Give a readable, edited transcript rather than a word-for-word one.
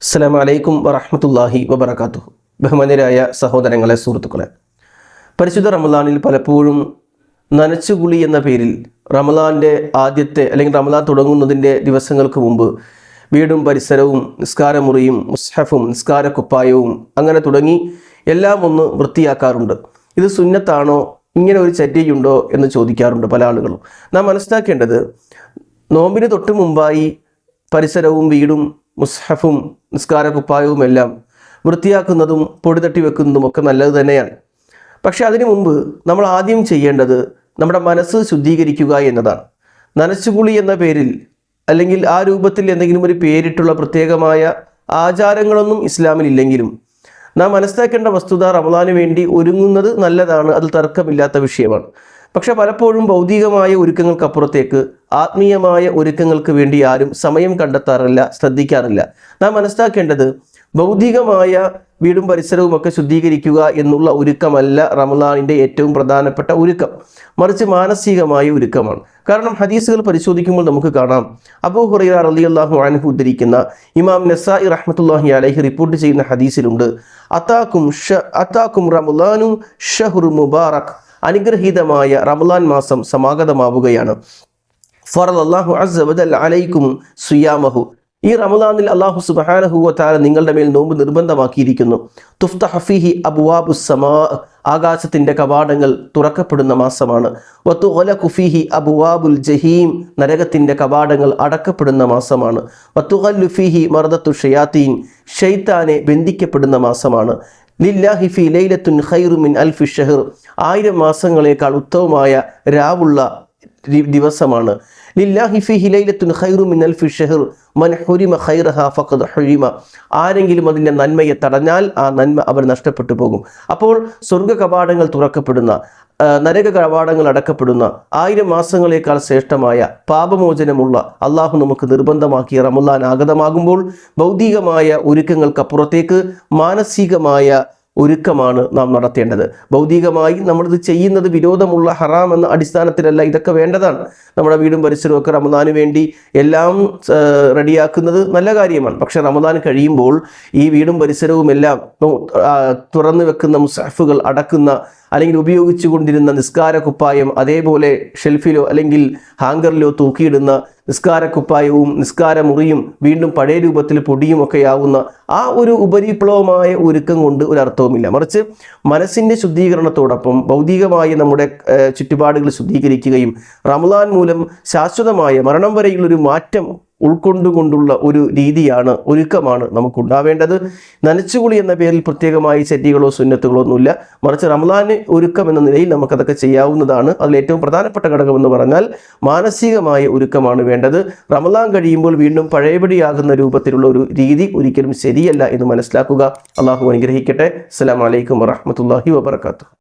അസ്സലാമു അലൈക്കും വറഹ്മത്തുള്ളാഹി വബറകാതുഹു. ബഹുമാന്യരായ സഹോദരങ്ങളെ, സുഹൃത്തുക്കളെ, പരിശുദ്ധ റമദാനിൽ പലപ്പോഴും നനച്ചുകുളി എന്ന പേരിൽ റമദാൻ്റെ ആദ്യത്തെ അല്ലെങ്കിൽ റമദാൻ തുടങ്ങുന്നതിൻ്റെ ദിവസങ്ങൾക്ക് മുമ്പ് വീടും പരിസരവും നിസ്കാരമുറിയും മുസ്ഹഫും നിസ്കാരക്കുപ്പായവും അങ്ങനെ തുടങ്ങി എല്ലാം ഒന്ന് വൃത്തിയാക്കാറുണ്ട്. ഇത് സുന്നത്താണോ, ഇങ്ങനെ ഒരു ചര്യയുണ്ടോ എന്ന് ചോദിക്കാറുണ്ട് പല ആളുകളും. നാം മനസ്സിലാക്കേണ്ടത്, നോമ്പിന് തൊട്ട് മുമ്പായി പരിസരവും വീടും മുസ്ഹഫും നിസ്കാരക്കുപ്പായവും എല്ലാം വൃത്തിയാക്കുന്നതും പൊടി തട്ടി വെക്കുന്നതും ഒക്കെ നല്ലത് തന്നെയാണ്. പക്ഷേ അതിനു മുമ്പ് നമ്മൾ ആദ്യം ചെയ്യേണ്ടത് നമ്മുടെ മനസ്സ് ശുദ്ധീകരിക്കുക എന്നതാണ്. നനച്ചുകുളി എന്ന പേരിൽ അല്ലെങ്കിൽ ആ രൂപത്തിൽ എന്തെങ്കിലും ഒരു പേരിട്ടുള്ള പ്രത്യേകമായ ആചാരങ്ങളൊന്നും ഇസ്ലാമിലില്ലെങ്കിലും നാം മനസ്സിലാക്കേണ്ട വസ്തുത, റമദാന് വേണ്ടി ഒരുങ്ങുന്നത് നല്ലതാണ്, അതിൽ തർക്കമില്ലാത്ത വിഷയമാണ്. പക്ഷെ പലപ്പോഴും ഭൗതികമായ ഒരുക്കങ്ങൾക്കപ്പുറത്തേക്ക് ആത്മീയമായ ഒരുക്കങ്ങൾക്ക് വേണ്ടി ആരും സമയം കണ്ടെത്താറില്ല, ശ്രദ്ധിക്കാറില്ല. നാം മനസ്സിലാക്കേണ്ടത്, ഭൗതികമായ വീടും പരിസരവും ഒക്കെ ശുദ്ധീകരിക്കുക എന്നുള്ള ഒരുക്കമല്ല റമദാനിൻ്റെ ഏറ്റവും പ്രധാനപ്പെട്ട ഒരുക്കം, മറിച്ച് മാനസികമായ ഒരുക്കമാണ്. കാരണം ഹദീസുകൾ പരിശോധിക്കുമ്പോൾ നമുക്ക് കാണാം, അബൂ ഹുറൈറ റളിയല്ലാഹു അൻഹു ഉദ്ധരിക്കുന്ന ഇമാം നസായി റഹ്മത്തുള്ളാഹി അലൈഹി റിപ്പോർട്ട് ചെയ്യുന്ന ഹദീസിലുണ്ട്, അതാക്കും റമദാനു ഷഹ്റു മുബാറക്, അനുഗ്രഹീതമായ റമദാൻ മാസം സമാഗതമാവുകയാണ്. ഫറദല്ലാഹു അസ്സ വജല്ല അലൈക്കും സിയാമഹു, ഈ റമദാനിൽ അല്ലാഹു സുബ്ഹാനഹു വ തആല നിങ്ങളുടെ മേൽ നോമ്പ് നിർബന്ധമാക്കിയിരിക്കുന്നു. തുഫ്തഹു ഫീഹി അബ്വാബുസ് സമാ, ആകാശത്തിൻ്റെ കവാടങ്ങൾ തുറക്കപ്പെടുന്ന മാസമാണ്. വതുഗ്ലഖു ഫീഹി അബ്വാബുൽ ജഹീം, നരകത്തിൻ്റെ കവാടങ്ങൾ അടക്കപ്പെടുന്ന മാസമാണ്. വതുഗല്ലു ഫീഹി മർദത്തു ഷയാത്തീൻ, ശൈത്താനെ ബന്ധിക്കപ്പെടുന്ന മാസമാണ്. ലില്ലാഹി ഫീ ലൈലത്തുൻ ഖൈറു മിൻ അൽഫി ഷഹർ, 1000 മാസങ്ങളേക്കാൾ ഉത്തമമായ രാവുള്ള ദിവസമാണ്. ലില്ലാഹി ഫീഹി ലൈലത്തുൻ ഖൈറു മിൻ അൽഫി ഷഹർ മൻ ഹുരിമ ഖൈറഹാ ഫഖദ് ഹുരിമ, ആരെങ്കിലും അതിൻ്റെ നന്മയെ തടഞ്ഞാൽ ആ നന്മ അവർ നഷ്ടപ്പെട്ടു പോകും. അപ്പോൾ സ്വർഗ കവാടങ്ങൾ തുറക്കപ്പെടുന്ന, നരക കവാടങ്ങൾ അടക്കപ്പെടുന്ന 1000 മാസങ്ങളേക്കാൾ ശ്രേഷ്ഠമായ പാപമോചനമുള്ള അള്ളാഹു നമുക്ക് നിർബന്ധമാക്കിയ റമദാൻ ആഗതമാകുമ്പോൾ ഭൗതികമായ ഒരുക്കങ്ങൾക്കപ്പുറത്തേക്ക് മാനസികമായ ഒരുക്കമാണ് നാം നടത്തേണ്ടത്. ഭൗതികമായി നമ്മളിത് ചെയ്യുന്നത് വിരോധമുള്ള ഹറാം എന്ന അടിസ്ഥാനത്തിലല്ല, ഇതൊക്കെ വേണ്ടതാണ്. നമ്മുടെ വീടും പരിസരവും ഒക്കെ റമദാന് വേണ്ടി എല്ലാം റെഡിയാക്കുന്നത് നല്ല കാര്യമാണ്. പക്ഷെ റമദാൻ കഴിയുമ്പോൾ ഈ വീടും പരിസരവും എല്ലാം തുറന്നു വെക്കുന്ന മുസ്ഹഫുകൾ അടക്കുന്ന അല്ലെങ്കിൽ ഉപയോഗിച്ചു കൊണ്ടിരുന്ന നിസ്കാരക്കുപ്പായം അതേപോലെ ഷെൽഫിലോ അല്ലെങ്കിൽ ഹാങ്കറിലോ തൂക്കിയിടുന്ന നിസ്കാരക്കുപ്പായവും നിസ്കാരമുറിയും വീണ്ടും പഴയ രൂപത്തിൽ പൊടിയും ഒക്കെ ആവുന്ന ആ ഒരു ഉപരിപ്ലവമായ ഒരുക്കം കൊണ്ട് ഒരു അർത്ഥവുമില്ല. മറിച്ച് മനസ്സിൻ്റെ ശുദ്ധീകരണത്തോടൊപ്പം ഭൗതികമായ നമ്മുടെ ചുറ്റുപാടുകൾ ശുദ്ധീകരിക്കുകയും റമദാൻ മൂലം ശാശ്വതമായ മരണം വരെയുള്ളൊരു മാറ്റം ഉൾക്കൊണ്ടുകൊണ്ടുള്ള ഒരു രീതിയാണ്, ഒരുക്കമാണ് നമുക്കുണ്ടാവേണ്ടത്. നനച്ചുകുളി എന്ന പേരിൽ പ്രത്യേകമായി ചര്യകളോ സുന്നത്തുകളോ ഒന്നുമില്ല, മറിച്ച് റമദാന് ഒരുക്കം എന്ന നിലയിൽ നമുക്കതൊക്കെ ചെയ്യാവുന്നതാണ്. അതിൽ ഏറ്റവും പ്രധാനപ്പെട്ട ഘടകമെന്ന് പറഞ്ഞാൽ മാനസികമായ ഒരുക്കമാണ് വേണ്ടത്. റമദാൻ കഴിയുമ്പോൾ വീണ്ടും പഴയപടിയാകുന്ന രൂപത്തിലുള്ള ഒരു രീതി ഒരിക്കലും ശരിയല്ല എന്ന് മനസ്സിലാക്കുക. അള്ളാഹു അനുഗ്രഹിക്കട്ടെ. അസ്സലാമു അലൈക്കും വറഹ്മത്തുള്ളാഹി വബറകാതുഹു.